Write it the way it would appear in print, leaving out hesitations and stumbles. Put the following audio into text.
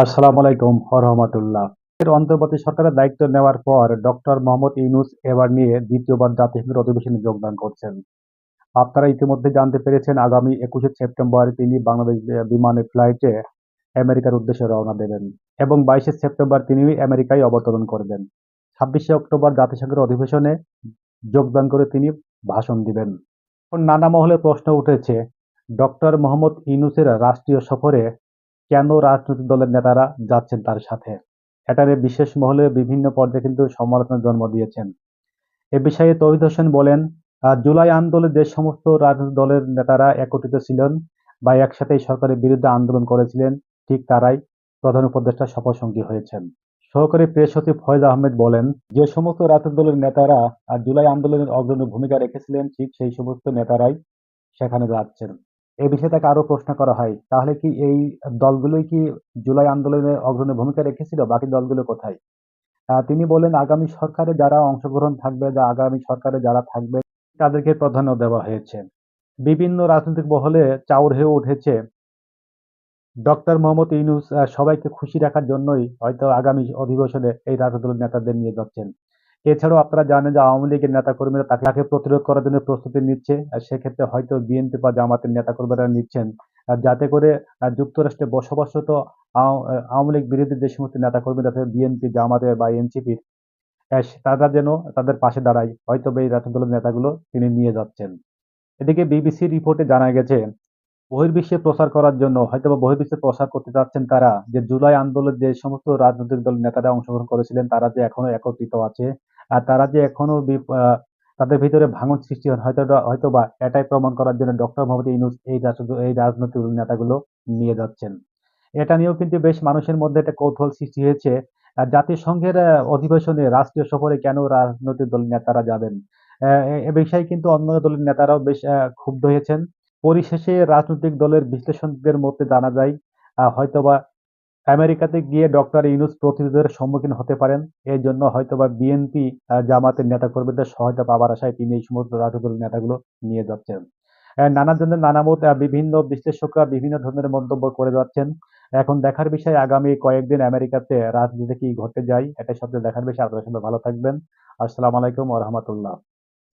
আসসালামু আলাইকুম রহমতুল্লাহ। এর অন্তর্বর্তী সরকারের দায়িত্ব নেওয়ার পর ডক্টর মোহাম্মদ ইউনূস এবার নিয়ে দ্বিতীয়বার জাতিসংঘের অধিবেশনে যোগদান করছেন। আপনারা ইতিমধ্যে জানতে পেরেছেন আগামী ২১শে সেপ্টেম্বর তিনি বাংলাদেশ বিমানে ফ্লাইটে আমেরিকার উদ্দেশ্যে রওনা দেবেন এবং ২২শে সেপ্টেম্বর তিনি আমেরিকায় অবতরণ করবেন। ২৬শে অক্টোবর জাতিসংঘের অধিবেশনে যোগদান করে তিনি ভাষণ দিবেন। এখন নানা মহলে প্রশ্ন উঠেছে, ডক্টর মোহাম্মদ ইউনূসের রাষ্ট্রীয় সফরে কেন রাজনৈতিক দলের নেতারা যাচ্ছেন তার সাথে? এটা নিয়ে বিশেষ মহলে বিভিন্ন পর্যায়ে কিন্তু সমালোচনার জন্ম দিয়েছেন। এ বিষয়ে তৌহিদ হোসেন বলেন, জুলাই আন্দোলনে যে সমস্ত রাজনৈতিক দলের নেতারা একত্রিত ছিলেন বা একসাথে এই সরকারের বিরুদ্ধে আন্দোলন করেছিলেন, ঠিক তারাই প্রধান উপদেষ্টার শপথসঙ্গী হয়েছেন। সহকারী প্রেস সচিব ফয়েজ আহমেদ বলেন, যে সমস্ত রাজনৈতিক দলের নেতারা জুলাই আন্দোলনের অগ্রণী ভূমিকা রেখেছিলেন, ঠিক সেই সমস্ত নেতারাই সেখানে যাচ্ছেন। এ বিষয়ে তাকে আরো প্রশ্ন করা হয়, তাহলে কি এই দলগুলোই কি জুলাই আন্দোলনে অগ্রণী ভূমিকা রেখেছিল? বাকি দলগুলো কোথায়? তিনি বলেন, আগামী সরকারে যারা অংশগ্রহণ থাকবে বা আগামী সরকারে যারা থাকবে তাদেরকে প্রাধান্য দেওয়া হয়েছে। বিভিন্ন রাজনৈতিক মহলে চাউর হয়ে উঠেছে ডক্টর মোহাম্মদ ইউনূস সবাইকে খুশি রাখার জন্যই হয়তো আগামী অধিবেশনে এই রাজনৈতিক দলের নেতাদের নিয়ে যাচ্ছেন। এছাড়াও আপনারা জানেন যে আওয়ামী লীগের নেতাকর্মীরা তাকে প্রতিরোধ করার জন্য প্রস্তুতি নিচ্ছে। সেক্ষেত্রে হয়তো বিএনপি বা জামাতের নেতাকর্মীরা নিচ্ছেন। যাতে করে যুক্তরাষ্ট্রে বসবাসরত আওয়ামী লীগ বিরোধী যে সমস্ত নেতাকর্মীরা আছে বিএনপি, জামাতের বা এনসিপির তারা যেন তাদের পাশে দাঁড়ায়। হয়তোবা এই রাজনৈতিক দলের নেতাগুলো তিনি নিয়ে যাচ্ছেন। এদিকে বিবিসির রিপোর্টে জানা গেছে বহির্বিশ্বে প্রচার করার জন্য হয়তোবা বহির্বিশ্বে প্রচার করতে চাচ্ছেন তারা যে জুলাই আন্দোলনে যে সমস্ত রাজনৈতিক দলের নেতারা অংশগ্রহণ করেছিলেন তারা যে এখনো একত্রিত আছে আর তারা যে এখনো তাদের ভিতরে ভাঙন সৃষ্টি হয় হয়তোবা এটাই প্রমাণ করার জন্য ডক্টর মোহাম্মদ ইউনূস এই রাজনৈতিক নেতাগুলো নিয়ে যাচ্ছেন। এটা নিয়েও কিন্তু বেশ মানুষের মধ্যে একটা কৌতূহল সৃষ্টি হয়েছে। জাতিসংঘের অধিবেশনে রাষ্ট্রীয় সফরে কেন রাজনৈতিক দলের নেতারা যাবেন? এ বিষয়ে কিন্তু অন্য দলের নেতারাও বেশ ক্ষুব্ধ হয়েছেন। পরিশেষে রাজনৈতিক দলের বিশ্লেষকদের মতে জানা যায় হয়তোবা আমেরিকাতে গিয়ে ডক্টর ইউনূস প্রতিরোধের সম্মুখীন হতে পারেন। এজন্য হয়তোবা বিএনপি জামাতের নেতাকর্মীদের সহায়তা পাবার আশায় তিনি এই সমস্ত রাজনৈতিক দলের নেতাগুলো নিয়ে যাচ্ছেন। নানা জনের নানা মত বিভিন্ন বিশ্লেষকরা বিভিন্ন ধরনের মন্তব্য করে যাচ্ছেন। এখন দেখার বিষয় আগামী কয়েকদিন আমেরিকাতে রাজনীতিতে কি ঘটে যায়, এটাই সবচেয়ে দেখার বিষয়। আপনারা সবাই ভালো থাকবেন। আসসালামু আলাইকুম ওয়া রাহমাতুল্লাহ।